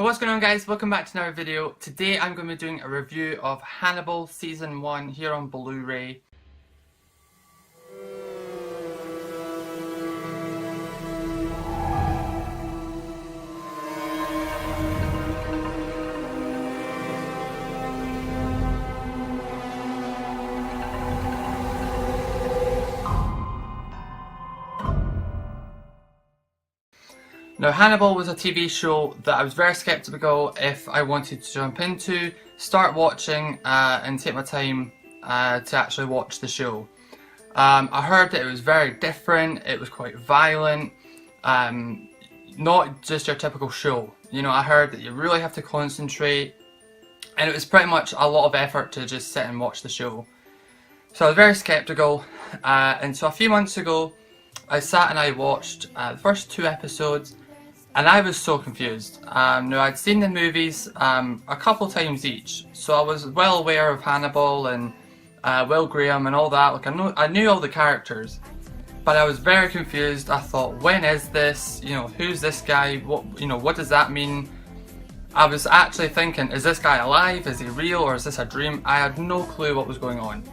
Hey, what's going on, guys? Welcome back to another video. Today I'm going to be doing a review of Hannibal Season 1 here on Blu-ray. Now, Hannibal was a TV show that I was very skeptical if I wanted to jump into, start watching and take my time to actually watch the show. I heard that it was very different, it was quite violent, not just your typical show. You know, I heard that you really have to concentrate, and it was pretty much a lot of effort to just sit and watch the show. So I was very skeptical, and so a few months ago I sat and I watched the first 2 episodes. And I was so confused. Now, I'd seen the movies a couple times each, so I was well aware of Hannibal and Will Graham and all that. Like, I knew all the characters, but I was very confused. I thought, when is this? You know, who's this guy? What does that mean? I was actually thinking, is this guy alive? Is he real, or is this a dream? I had no clue what was going on.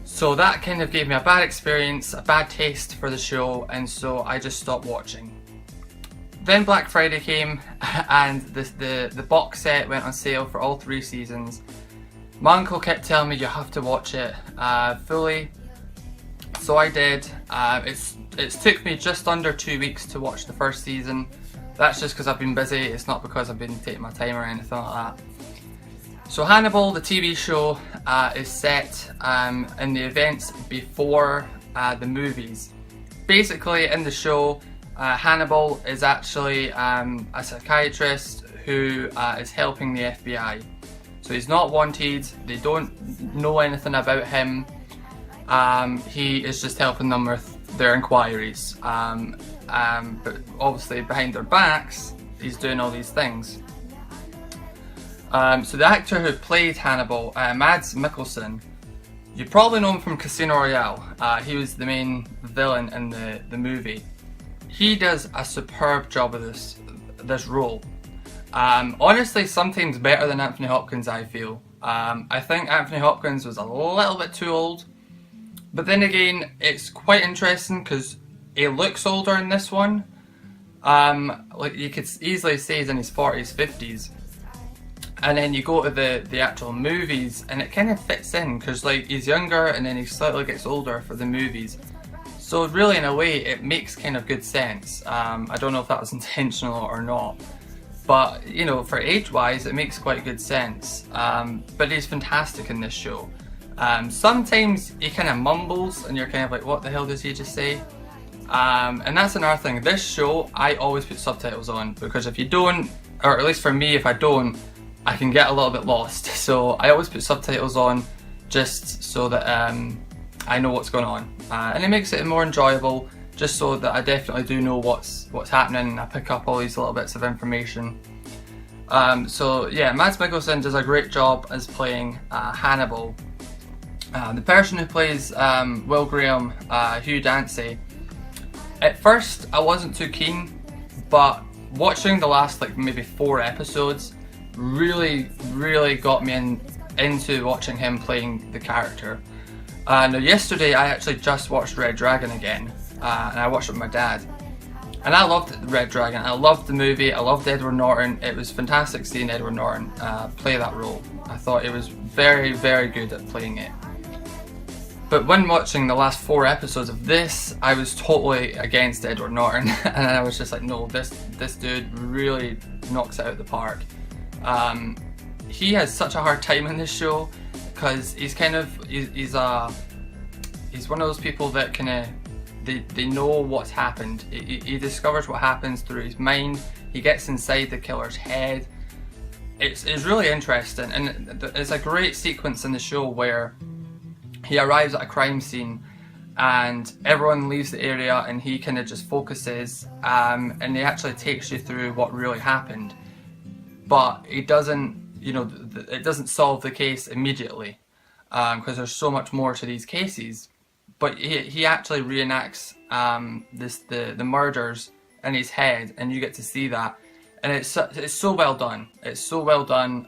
So that kind of gave me a bad experience, a bad taste for the show, and so I just stopped watching. Then Black Friday came and the box set went on sale for all 3 seasons. My uncle kept telling me you have to watch it fully, so I did. It's took me just under 2 weeks to watch the first season. That's just because I've been busy, it's not because I've been taking my time or anything like that. So Hannibal, the TV show, is set in the events before the movies. Basically, in the show, Hannibal is actually a psychiatrist who is helping the FBI. So he's not wanted, they don't know anything about him, he is just helping them with their inquiries. But obviously behind their backs, he's doing all these things. So the actor who played Hannibal, Mads Mikkelsen, you probably know him from Casino Royale. He was the main villain in the movie. He does a superb job of this role. Honestly, sometimes better than Anthony Hopkins, I feel. I think Anthony Hopkins was a little bit too old, but then again, it's quite interesting because he looks older in this one. Like, you could easily say he's in his 40s, 50s, and then you go to the actual movies, and it kind of fits in because, like, he's younger and then he slightly gets older for the movies. So really, in a way, it makes kind of good sense. I don't know if that was intentional or not, but you know, for age-wise, it makes quite good sense. But he's fantastic in this show. Sometimes he kind of mumbles, and you're kind of like, what the hell does he just say? And that's another thing. This show, I always put subtitles on, because if you don't, or at least for me, if I don't, I can get a little bit lost. So I always put subtitles on, just so that I know what's going on, and it makes it more enjoyable, just so that I definitely do know what's happening, and I pick up all these little bits of information. So yeah, Mads Mikkelsen does a great job as playing Hannibal. The person who plays Will Graham, Hugh Dancy, at first I wasn't too keen, but watching the last maybe 4 episodes really got me into watching him playing the character. Now, yesterday I actually just watched Red Dragon again, and I watched it with my dad. And I loved Red Dragon, I loved the movie, I loved Edward Norton. It was fantastic seeing Edward Norton play that role. I thought he was very, very good at playing it. But when watching the last 4 episodes of this, I was totally against Edward Norton, and I was just like, no, this dude really knocks it out of the park. He has such a hard time in this show, because he's one of those people that they know what's happened. He discovers what happens through his mind. He gets inside the killer's head. It's really interesting, and it's a great sequence in the show where he arrives at a crime scene and everyone leaves the area, and he kind of just focuses, and he actually takes you through what really happened. But it doesn't, it doesn't solve the case immediately, because there's so much more to these cases. But he actually reenacts the murders in his head, and you get to see that. and it's so well done. It's so well done.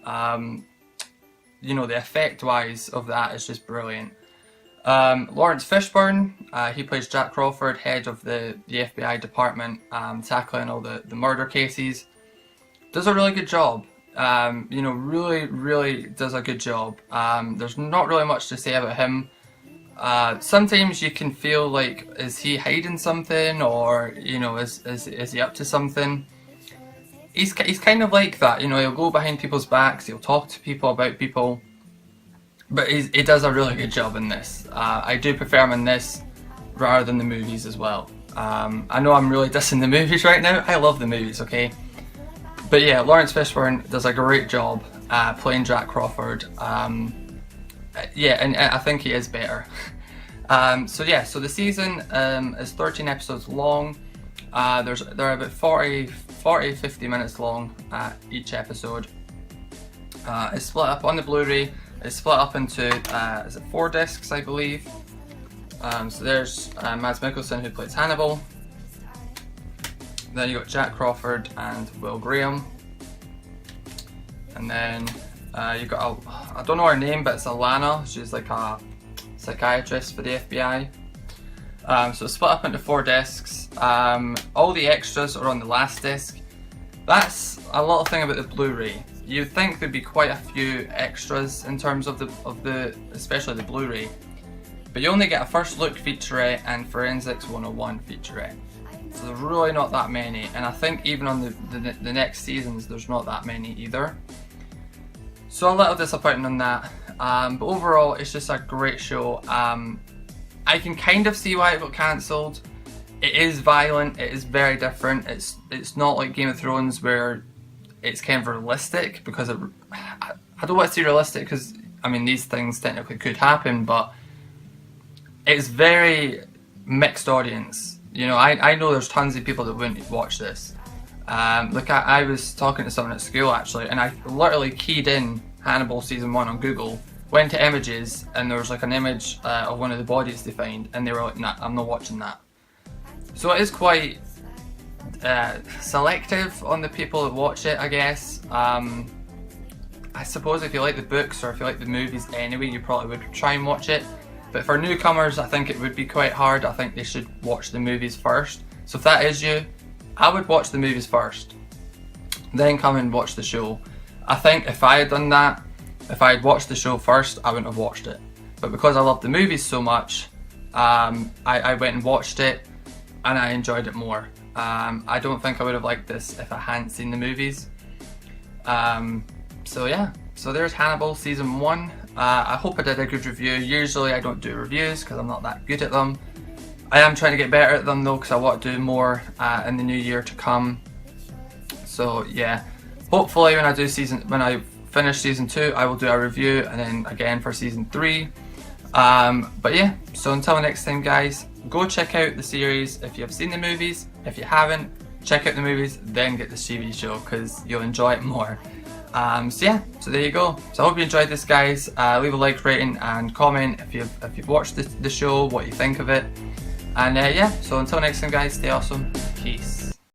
You know, the effect wise of that is just brilliant. Lawrence Fishburne, he plays Jack Crawford, head of the FBI department, tackling all the murder cases. Does a really good job. You know, really does a good job. There's not really much to say about him. Sometimes you can feel like, is he hiding something, or you know, is he up to something? He's kind of like that. You know, he'll go behind people's backs. He'll talk to people about people. But he does a really good job in this. I do prefer him in this rather than the movies as well. I know I'm really dissing the movies right now. I love the movies, okay? But yeah, Lawrence Fishburne does a great job playing Jack Crawford. Yeah, and I think he is better. So yeah, so the season is 13 episodes long. They're about 40-50 minutes long each episode. It's split up on the Blu-ray. It's split up into, is it 4 discs, I believe. So there's Mads Mikkelsen, who plays Hannibal. Then you got Jack Crawford and Will Graham. And then you got, I don't know her name, but it's Alana. She's like a psychiatrist for the FBI. So it's split up into 4 discs. All the extras are on the last disc. That's a little thing about the Blu-ray. You'd think there'd be quite a few extras in terms of the especially the Blu-ray, but you only get a first look featurette and Forensics 101 featurette. So there's really not that many, and I think even on the next seasons there's not that many either. So a little disappointing on that, but overall it's just a great show. I can kind of see why it got cancelled. It is violent, it is very different. It's not like Game of Thrones where it's kind of realistic, because I don't want to say realistic because I mean these things technically could happen, but it's very mixed audience. You know, I know there's tons of people that wouldn't watch this. Like I was talking to someone at school actually, and I literally keyed in Hannibal season 1 on Google, went to images, and there was like an image of one of the bodies they found, and they were like, nah, I'm not watching that. So it is quite selective on the people that watch it, I guess. I suppose if you like the books or if you like the movies anyway, you probably would try and watch it. But for newcomers, I think it would be quite hard. I think they should watch the movies first. So if that is you, I would watch the movies first, then come and watch the show. I think if I had done that, if I had watched the show first, I wouldn't have watched it. But because I love the movies so much, I went and watched it, and I enjoyed it more. I don't think I would have liked this if I hadn't seen the movies. So yeah, so there's Hannibal season 1. I hope I did a good review. Usually I don't do reviews because I'm not that good at them. I am trying to get better at them though, because I want to do more in the new year to come. So yeah, hopefully when I finish season 2, I will do a review, and then again for season 3. But yeah, so until next time guys, go check out the series if you have seen the movies. If you haven't, check out the movies, then get the TV show, because you'll enjoy it more. So yeah, so there you go. So I hope you enjoyed this guys. Leave a like, rating and comment if you've watched the show, what you think of it. And yeah, so until next time guys, stay awesome. Peace.